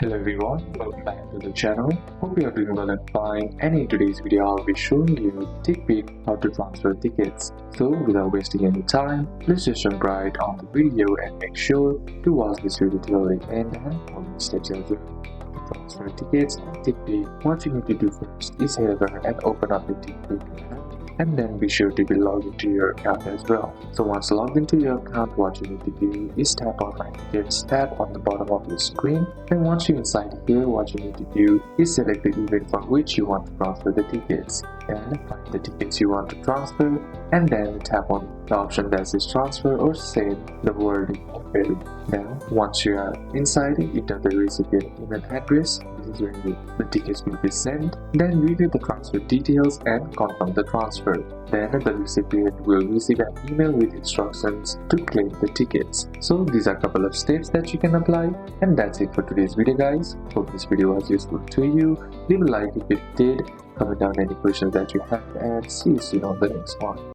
Hello everyone, welcome back to the channel. Hope you are doing well and fine, and in today's video I'll be showing you TickPick how to transfer tickets. So without wasting any time, let's just jump right on the video and make sure to watch this video till the end and follow the steps as well. To transfer tickets and TickPick, what you need to do first is head over and open up the TickPick app, and then be sure to be logged into your account as well. So once logged into your account, what you need to do is tap on My Tickets tab on the bottom of your screen. Then once you're inside here, what you need to do is select the event for which you want to transfer the tickets, and find the tickets you want to transfer, and then tap on the option that says transfer or send the wording okay. Now once you are inside, enter the recipient email address. This is where the tickets will be sent. Then review the transfer details and confirm the transfer. Then the recipient will receive an email with instructions to claim the tickets. So these are a couple of steps that you can apply, and that's it for today's video guys. Hope this video was useful to you. Leave a like if it did, comment down any questions that you have, and see you soon on the next one.